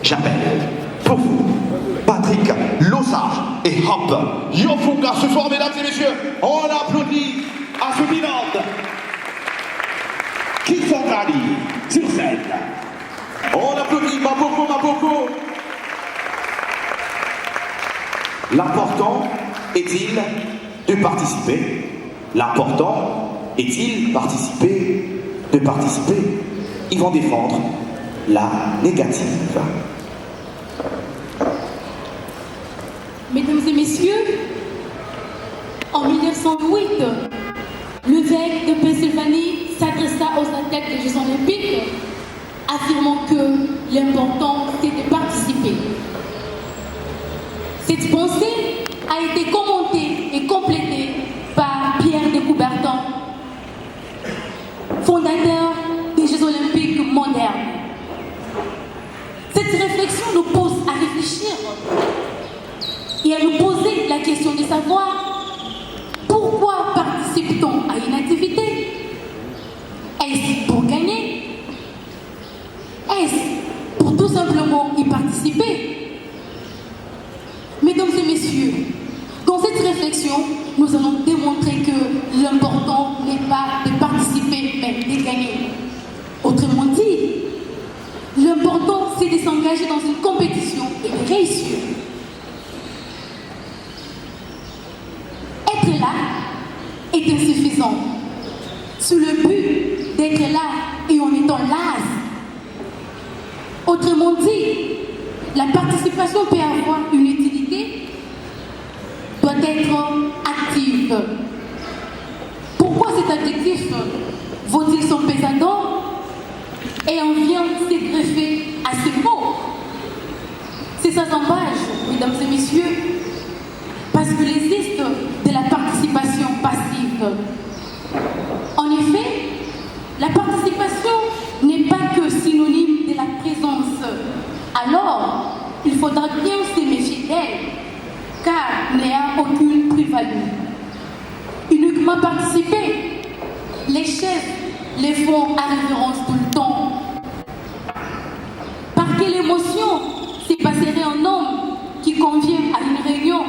J'appelle pour vous Patrick Lossage et Hop Yofunga ce soir, mesdames et messieurs. On applaudit à ce binôme qui s'organise sur scène. On applaudit Maboko. L'important est-il de participer? L'important est-il de participer? Ils vont défendre la négative. Mesdames et messieurs, en 1908, l'évêque de Pennsylvanie s'adressa aux athlètes des Jeux Olympiques, affirmant que l'important était de participer. Cette pensée a été commentée et complétée par Pierre de Coubertin, fondateur des Jeux Olympiques modernes. Cette réflexion nous pousse à réfléchir et à nous poser la question de savoir pourquoi participe-t-on à une activité? Est-ce pour gagner? Est-ce pour tout simplement y participer? Mesdames et messieurs, dans cette réflexion, nous allons démontrer que l'important n'est pas de participer, mais de gagner. Autrement dit, l'important, c'est de s'engager dans une compétition et de réussir. Être là est insuffisant. Sous le but d'être là et en étant las. Autrement dit, la participation peut avoir une utilité, doit être active. Pourquoi cet adjectif vaut-il son pesant et en vient se greffer à ce mot? C'est sa zambage, mesdames et messieurs, parce qu'il existe de la participation passive. En effet, la participation n'est pas que synonyme de la présence. Alors, il faudra bien se méfier d'elle, car il n'y a aucune plus-value. Uniquement participer, les chefs les font à référence tout le temps. Par quelle émotion se passerait un homme qui convient à une réunion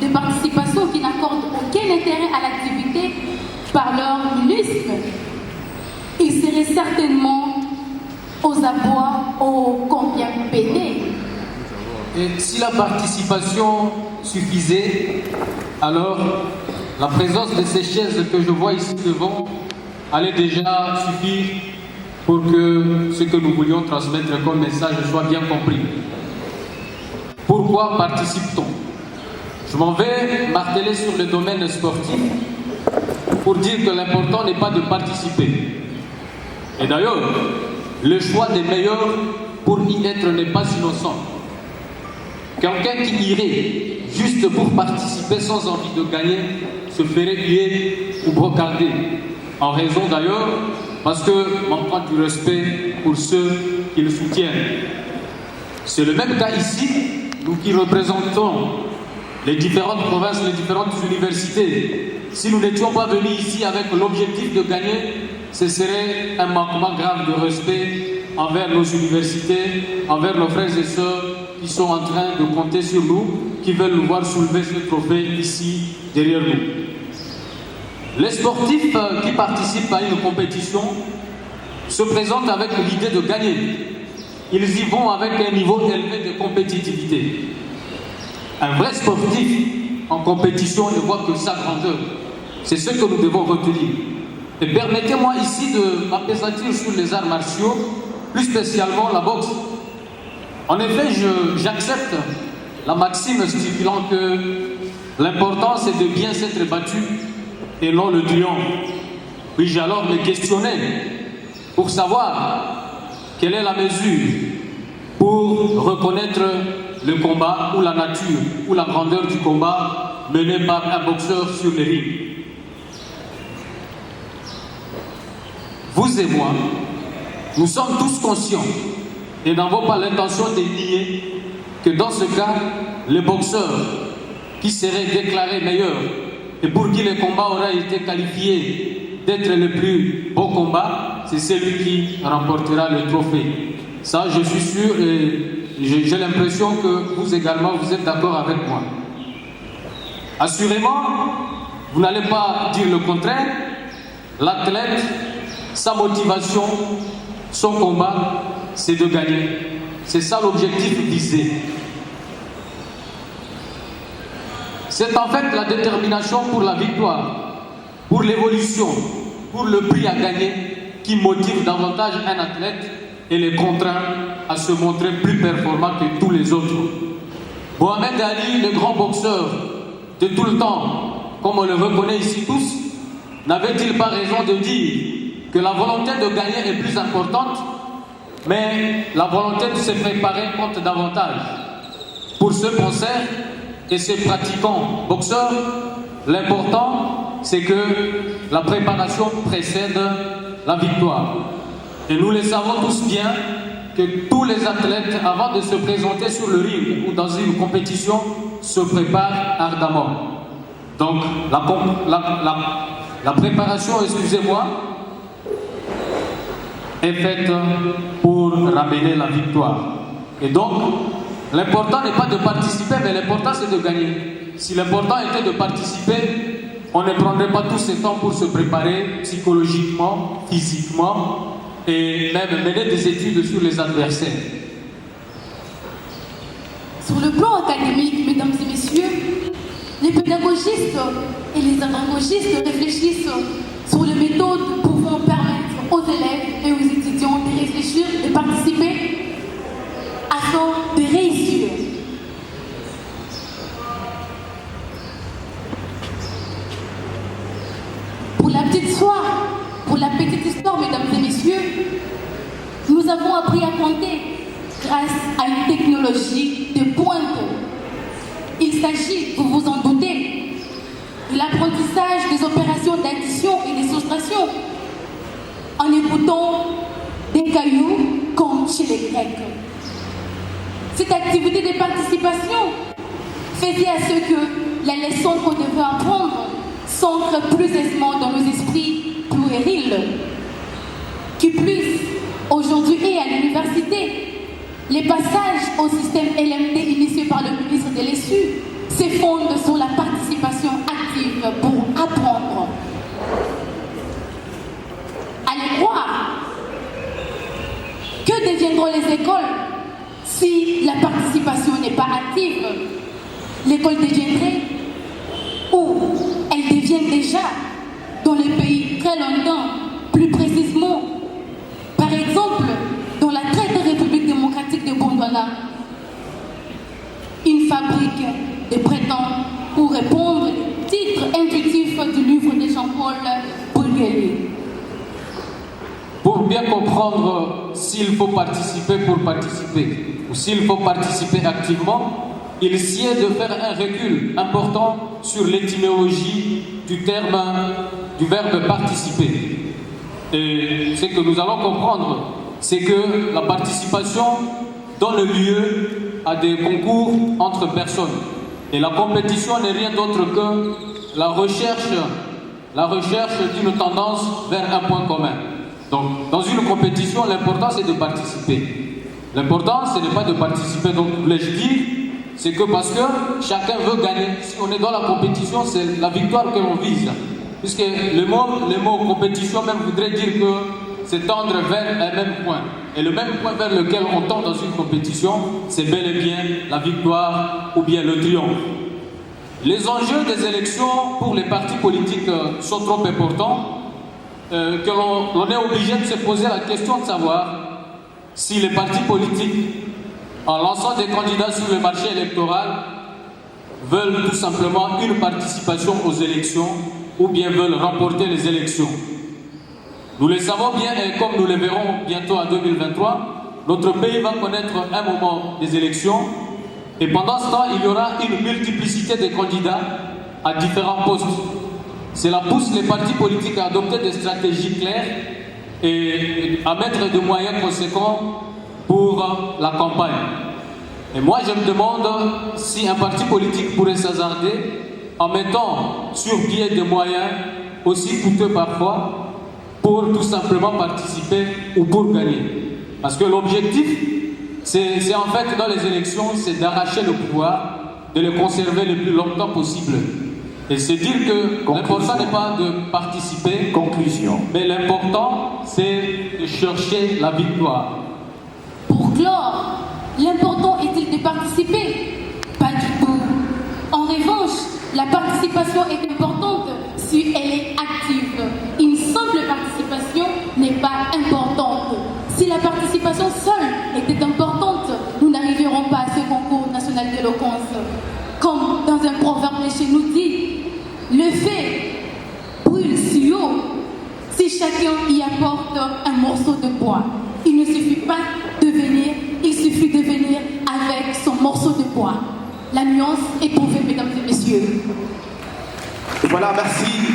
de participation qui n'accorde aucun intérêt à l'activité par leur ministre? Il serait certainement aux abois, ô combien peiné. Et si la participation suffisait, alors la présence de ces chaises que je vois ici devant allait déjà suffire pour que ce que nous voulions transmettre comme message soit bien compris. Pourquoi participe-t-on? Je m'en vais marteler sur le domaine sportif pour dire que l'important n'est pas de participer. Et d'ailleurs, le choix des meilleurs pour y être n'est pas innocent. Quelqu'un qui irait juste pour participer sans envie de gagner se ferait huer ou brocarder. En raison d'ailleurs, parce que manquant du respect pour ceux qui le soutiennent. C'est le même cas ici, nous qui représentons les différentes provinces, les différentes universités. Si nous n'étions pas venus ici avec l'objectif de gagner, ce serait un manquement grave de respect envers nos universités, envers nos frères et sœurs qui sont en train de compter sur nous, qui veulent nous voir soulever ce trophée ici, derrière nous. Les sportifs qui participent à une compétition se présentent avec l'idée de gagner. Ils y vont avec un niveau élevé de compétitivité. Un vrai sportif en compétition ne voit que sa grandeur. C'est ce que nous devons retenir. Et permettez-moi ici de m'appesantir sur les arts martiaux, plus spécialement la boxe. En effet, j'accepte la maxime stipulant que l'important c'est de bien s'être battu et non le triomphe. Puis-je alors me questionner pour savoir quelle est la mesure pour reconnaître le combat ou la nature ou la grandeur du combat mené par un boxeur sur les rings. Vous et moi, nous sommes tous conscients et n'avons pas l'intention de nier que dans ce cas, le boxeur qui serait déclaré meilleur et pour qui le combat aura été qualifié d'être le plus beau combat, c'est celui qui remportera le trophée. Ça, je suis sûr et j'ai l'impression que vous également, vous êtes d'accord avec moi. Assurément, vous n'allez pas dire le contraire. L'athlète, sa motivation, son combat, c'est de gagner. C'est ça l'objectif visé. C'est en fait la détermination pour la victoire, pour l'évolution, pour le prix à gagner qui motive davantage un athlète et les contraint à se montrer plus performant que tous les autres. Mohamed Ali, le grand boxeur de tout le temps, comme on le reconnaît ici tous, n'avait-il pas raison de dire que la volonté de gagner est plus importante, mais la volonté de se préparer compte davantage? Pour ceux qu'on sait et ces pratiquants boxeurs, l'important c'est que la préparation précède la victoire. Et nous le savons tous bien que tous les athlètes, avant de se présenter sur le ring ou dans une compétition, se préparent ardemment. Donc la préparation, excusez-moi, est faite pour ramener la victoire. Et donc, l'important n'est pas de participer, mais l'important c'est de gagner. Si l'important était de participer, on ne prendrait pas tout ce temps pour se préparer psychologiquement, physiquement, et même mener des études sur les adversaires. Sur le plan académique, mesdames et messieurs, les pédagogistes et les andragogistes réfléchissent sur les méthodes pouvant permettre aux élèves et aux étudiants de réfléchir, de participer afin de réussir. Pour la petite histoire, mesdames et messieurs, nous avons appris à compter grâce à une technologie de pointe. Il s'agit, vous vous en doutez, de l'apprentissage des opérations d'addition et de soustraction en écoutant des cailloux comme chez les Grecs. Cette activité de participation faisait à ce que la leçon qu'on devait apprendre s'ancre plus aisément dans nos esprits puérils, qui puissent aujourd'hui et à l'université. Les passages au système LMD initié par le ministre de l'ESU se fondent sur la participation active pour apprendre. Allez croire, que deviendront les écoles si la participation n'est pas active? L'école deviendrait, ou elle devient déjà, dans les pays très longtemps, plus précisément, par exemple, dans la très République démocratique de Gondwana, une fabrique de prétendants pour répondre au titre intuitif du livre de Jean-Paul Bourgueil. Pour bien comprendre s'il faut participer pour participer ou s'il faut participer activement, il sied de faire un recul important sur l'étymologie du terme, du verbe participer. Et ce que nous allons comprendre, c'est que la participation donne lieu à des concours entre personnes. Et la compétition n'est rien d'autre que la recherche d'une tendance vers un point commun. Donc, dans une compétition, l'important c'est de participer. L'important, ce n'est pas de participer, donc voulais-je dire, c'est que parce que chacun veut gagner. Si on est dans la compétition, c'est la victoire que l'on vise. Puisque le mot compétition même voudrait dire que c'est tendre vers un même point. Et le même point vers lequel on tend dans une compétition, c'est bel et bien la victoire ou bien le triomphe. Les enjeux des élections pour les partis politiques sont trop importants que l'on est obligé de se poser la question de savoir si les partis politiques, en lançant des candidats sur le marché électoral, veulent tout simplement une participation aux élections ou bien veulent remporter les élections. Nous le savons bien et comme nous le verrons bientôt en 2023, notre pays va connaître un moment des élections et pendant ce temps, il y aura une multiplicité de candidats à différents postes. Cela pousse les partis politiques à adopter des stratégies claires et à mettre des moyens conséquents pour la campagne. Et moi, je me demande si un parti politique pourrait s'hasarder en mettant sur pied des moyens aussi coûteux parfois pour tout simplement participer ou pour gagner. Parce que l'objectif, C'est en fait, dans les élections, c'est d'arracher le pouvoir, de le conserver le plus longtemps possible. Et c'est dire que l'important n'est pas de participer, Conclusion. mais l'important, c'est de chercher la victoire. Pour clore, l'important est-il de participer? Pas du tout. En revanche, la participation est importante si elle est active. Une simple participation n'est pas importante. Si la participation seule était importante, nous n'arriverons pas à ce concours national d'éloquence. Comme dans un proverbe de chez nous dit, le feu brûle si haut si chacun y apporte un morceau de bois. Il ne suffit pas de venir, il suffit de venir avec son morceau de bois. La nuance est prouvée, mesdames et messieurs. Voilà, merci.